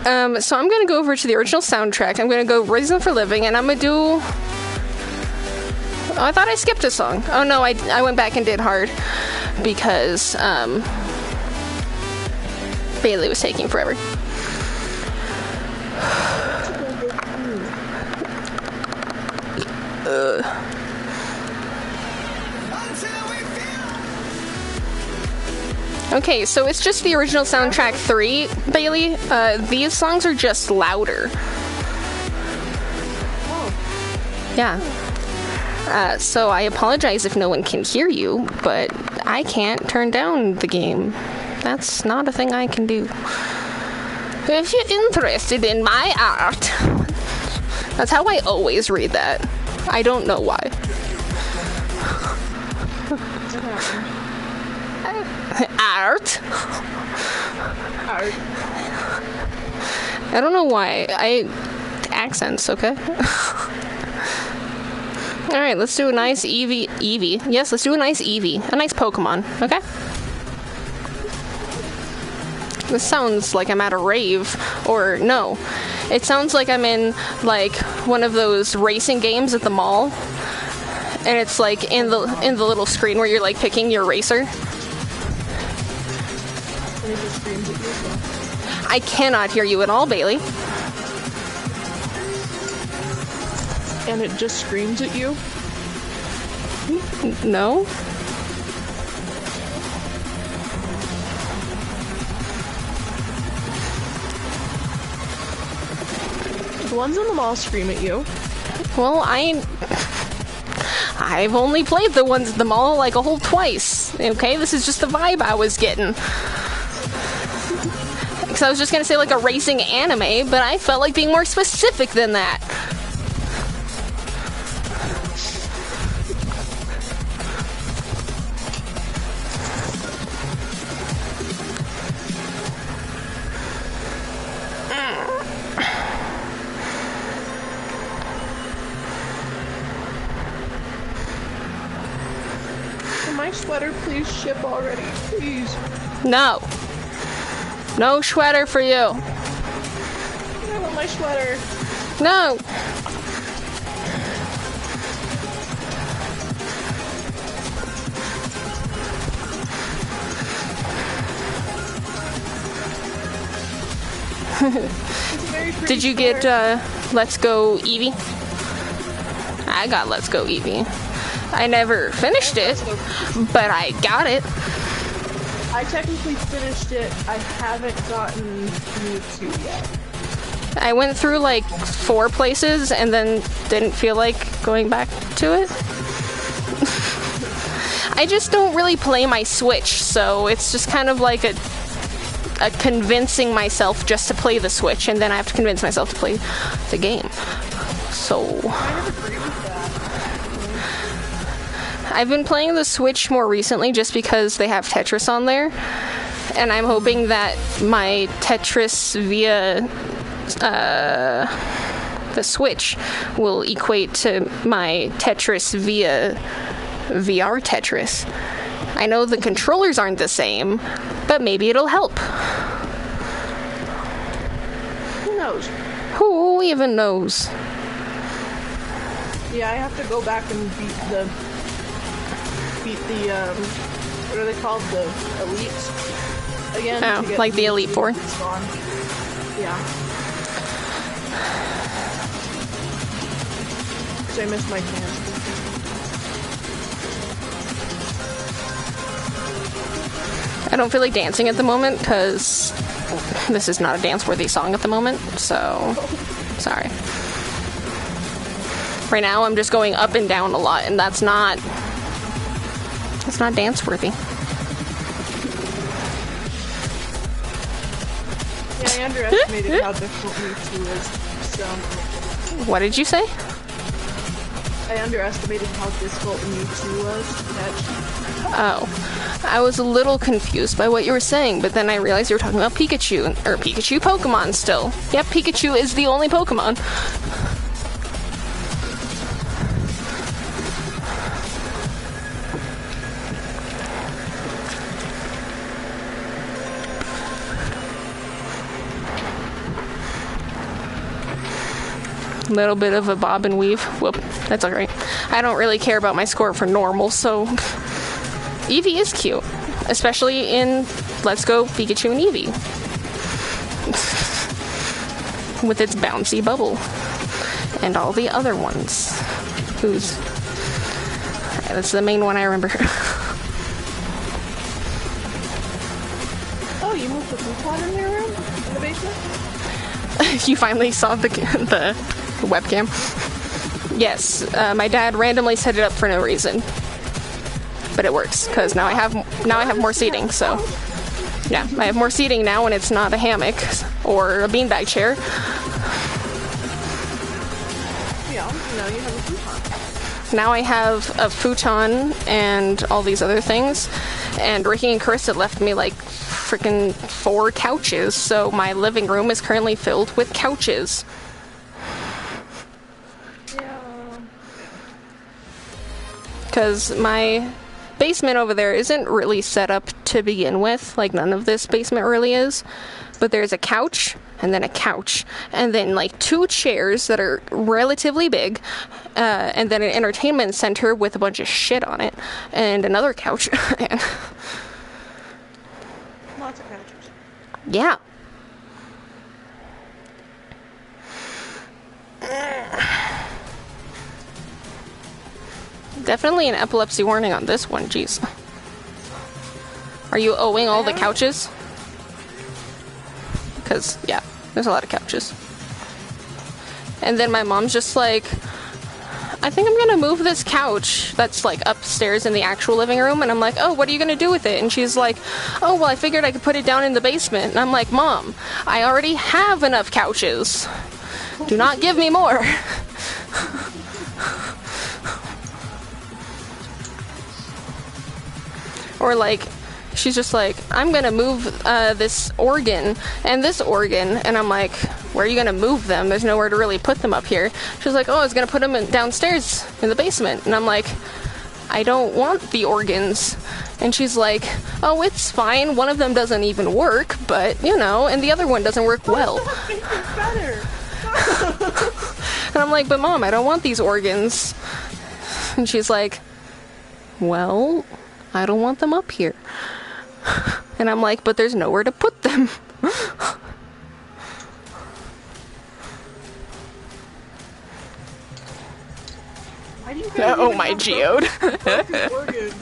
So I'm gonna go over to the original soundtrack. I'm gonna go Reason for Living, and I'm gonna do... Oh, I thought I skipped a song. Oh no, I went back and did Hard because Bailey was taking forever. Okay, so it's just the original soundtrack 3, Bailey. These songs are just louder. Yeah. So I apologize if no one can hear you, but I can't turn down the game. That's not a thing I can do. If you're interested in my art... That's how I always read that. I don't know why. Art? Art. I don't know why. Accents, okay? Alright, let's do a nice Eevee. Yes, let's do a nice Eevee. A nice Pokemon, okay? This sounds like I'm at a rave. Or, no. It sounds like I'm in, like, one of those racing games at the mall. And it's, like, in the little screen where you're, like, picking your racer. I cannot hear you at all, Bailey. And it just screams at you? No? The ones in the mall scream at you. Well, I've only played the ones at the mall like a whole twice. Okay, this is just the vibe I was getting. Because I was just gonna say like a racing anime, but I felt like being more specific than that. My sweater, please ship already, please. No. No sweater for you. I want my sweater. No. Did you get Let's Go Eevee? I got Let's Go Eevee. I never finished it, but I got it. I technically finished it. I haven't gotten Mewtwo yet. I went through like 4 places and then didn't feel like going back to it. I just don't really play my Switch, so it's just kind of like a convincing myself just to play the Switch, and then I have to convince myself to play the game. So I kind of agree with that. I've been playing the Switch more recently just because they have Tetris on there, and I'm hoping that my Tetris via the Switch will equate to my Tetris via VR Tetris. I know the controllers aren't the same, but maybe it'll help. Who knows? Who even knows? Yeah, I have to go back and beat the what are they called? The elites again. Oh, to get like the Elite Four? Yeah. Because I missed my chance. I don't feel like dancing at the moment because this is not a dance-worthy song at the moment, so sorry. Right now I'm just going up and down a lot, and it's not dance-worthy. Yeah, I underestimated how difficult Mewtwo is to sound. What did you say? I underestimated how difficult Mewtwo was to catch. Oh. I was a little confused by what you were saying, but then I realized you were talking about Pikachu, or Pikachu Pokemon still. Yep, Pikachu is the only Pokemon. Little bit of a bob and weave. Whoop, that's alright. I don't really care about my score for normal, so Eevee is cute. Especially in Let's Go Pikachu and Eevee. With its bouncy bubble. And all the other ones. That's the main one I remember. Oh, you moved the futon in your room? In the basement? You finally saw the webcam? Yes, my dad randomly set it up for no reason. But it works, because now I have more seating, so... Yeah, I have more seating now when it's not a hammock or a beanbag chair. Yeah, now you have a futon. Now I have a futon and all these other things. And Ricky and Carissa left me like freaking 4 couches, so my living room is currently filled with couches. Yeah. Because my basement over there isn't really set up to begin with. Like, none of this basement really is. But there's a couch, and then a couch, and then like 2 chairs that are relatively big, and then an entertainment center with a bunch of shit on it, and another couch. And Lots of couches. yeah. Definitely an epilepsy warning on this one, jeez. Are you owing all the couches? Because, yeah, there's a lot of couches. And then my mom's just like, I think I'm gonna move this couch that's like upstairs in the actual living room. And I'm like, oh, what are you gonna do with it? And she's like, oh, well, I figured I could put it down in the basement. And I'm like, Mom, I already have enough couches. Do not give me more. Or like, she's just like, I'm gonna move this organ and this organ, and I'm like, where are you gonna move them? There's nowhere to really put them up here. She's like, oh, I was gonna put them downstairs in the basement, and I'm like, I don't want the organs. And she's like, oh, it's fine. One of them doesn't even work, but you know, and the other one doesn't work well. Better. And I'm like, but Mom, I don't want these organs. And she's like, well, I don't want them up here. And I'm like, but there's nowhere to put them. Why do you guys Oh even my have geode. broken organs?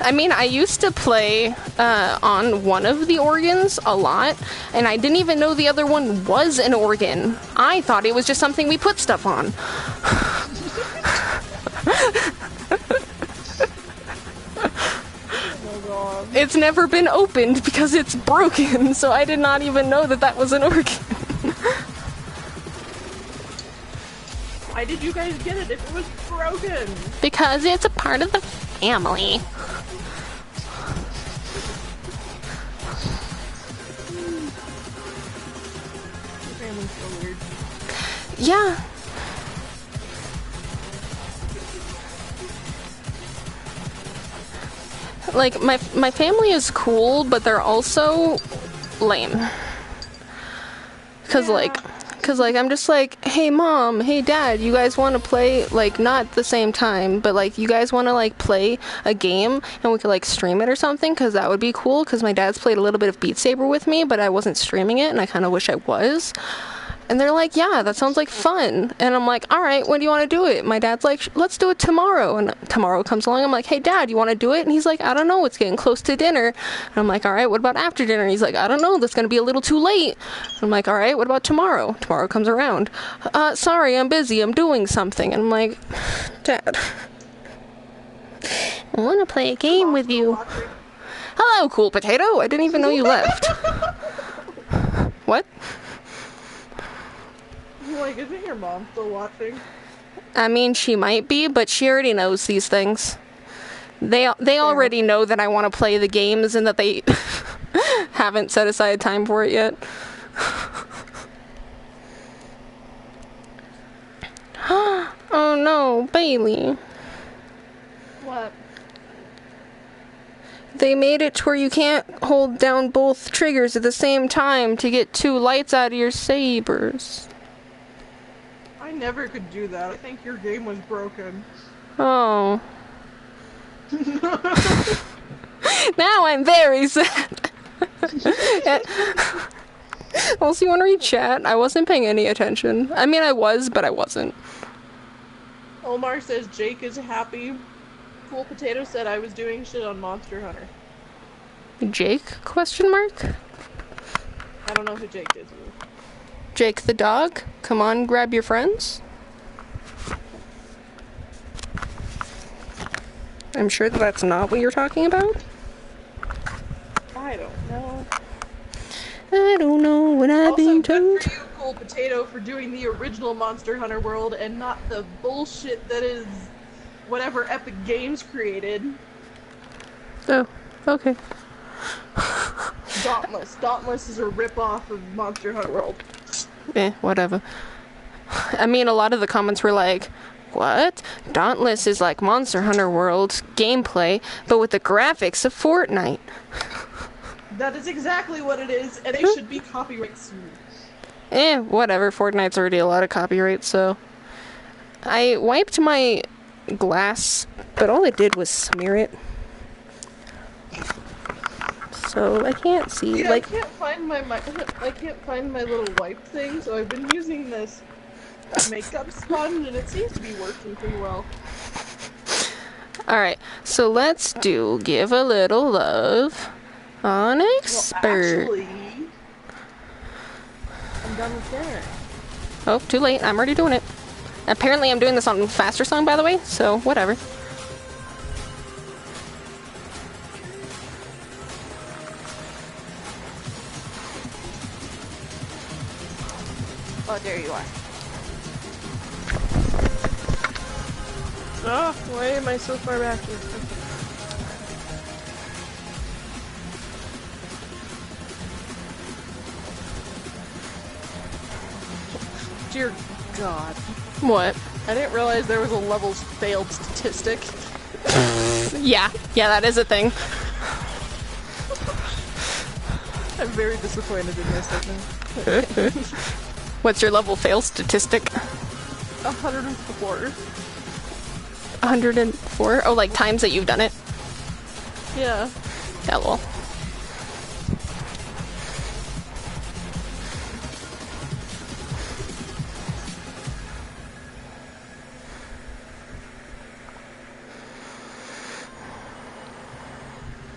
I mean, I used to play on one of the organs a lot, and I didn't even know the other one was an organ. I thought it was just something we put stuff on. Oh god. It's never been opened because it's broken, so I did not even know that that was an organ. Why did you guys get it if it was broken? Because it's a part of the family. Your family's so weird. Yeah. Like, my family is cool, but they're also lame. Cause like, I'm just like, hey Mom, hey Dad, you guys want to play, like, not at the same time, but like, you guys want to like play a game and we could like stream it or something? Cause that would be cool, cause my dad's played a little bit of Beat Saber with me, but I wasn't streaming it and I kind of wish I was. And they're like, yeah, that sounds like fun. And I'm like, all right, when do you want to do it? My dad's like, let's do it tomorrow. And tomorrow comes along. I'm like, hey, Dad, you want to do it? And he's like, I don't know. It's getting close to dinner. And I'm like, all right, what about after dinner? And he's like, I don't know. That's going to be a little too late. And I'm like, all right, what about tomorrow? Tomorrow comes around. Sorry, I'm busy. I'm doing something. And I'm like, Dad, I want to play a game with you. Hello, Cool Potato. I didn't even know you left. What? Like, isn't your mom still watching? I mean, she might be, but she already knows these things. They already know that I want to play the games and that they haven't set aside time for it yet. Oh no, Bailey. What? They made it to where you can't hold down both triggers at the same time to get 2 lights out of your sabers. never could do that. I think your game was broken. Oh. Now I'm very sad. Also, you want to read chat? I wasn't paying any attention. I mean, I was, but I wasn't. Omar says Jake is happy. Cool Potato said I was doing shit on Monster Hunter. Jake? Question mark? I don't know who Jake is. Jake the dog? Come on, grab your friends. I'm sure that's not what you're talking about. I don't know. I don't know what I've been told. Also, good for you, Cool Potato, for doing the original Monster Hunter world and not the bullshit that is whatever Epic Games created. Oh, okay. Dauntless. Dauntless is a ripoff of Monster Hunter World. Whatever. I mean, a lot of the comments were like, what? Dauntless is like Monster Hunter World gameplay, but with the graphics of Fortnite. That is exactly what it is, and they should be copyright sued. Whatever. Fortnite's already a lot of copyright, so... I wiped my glass, but all it did was smear it. So I can't see. Yeah, like, I can't find my little wipe thing, so I've been using this makeup sponge, and it seems to be working pretty well. Alright, so let's give a little love on expert. Well, actually, I'm done with dinner. Oh, too late. I'm already doing it. Apparently I'm doing this on faster song, by the way, so whatever. Oh, there you are. Oh, why am I so far back here? Dear God. What? I didn't realize there was a levels failed statistic. Yeah, that is a thing. I'm very disappointed in this, I think. What's your level fail statistic? 104. 104? Oh, like times that you've done it? Yeah. Yeah, well.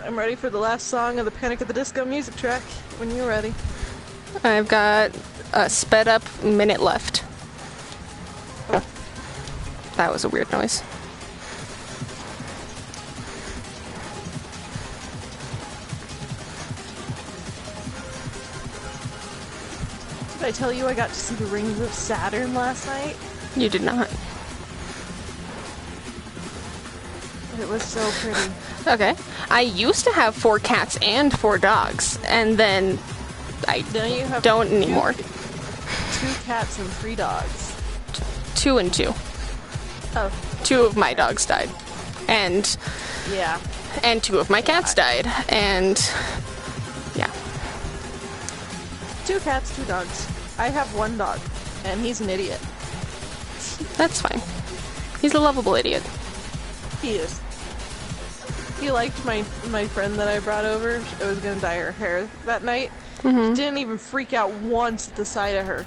I'm ready for the last song of the Panic at the Disco music track, when you're ready. I've got a sped up minute left. Oh. That was a weird noise. Did I tell you I got to see the rings of Saturn last night? You did not. It was so pretty. Okay. I used to have 4 cats and 4 dogs, and then I don't anymore. 2 cats and 3 dogs. 2 and 2. Oh. 2 of my dogs died. And... Yeah. And 2 of my cats died. And... Yeah. 2 cats, 2 dogs. I have 1 dog, and he's an idiot. That's fine. He's a lovable idiot. He is. He liked my friend that I brought over. I was gonna dye her hair that night. Mm-hmm. Didn't even freak out once at the sight of her.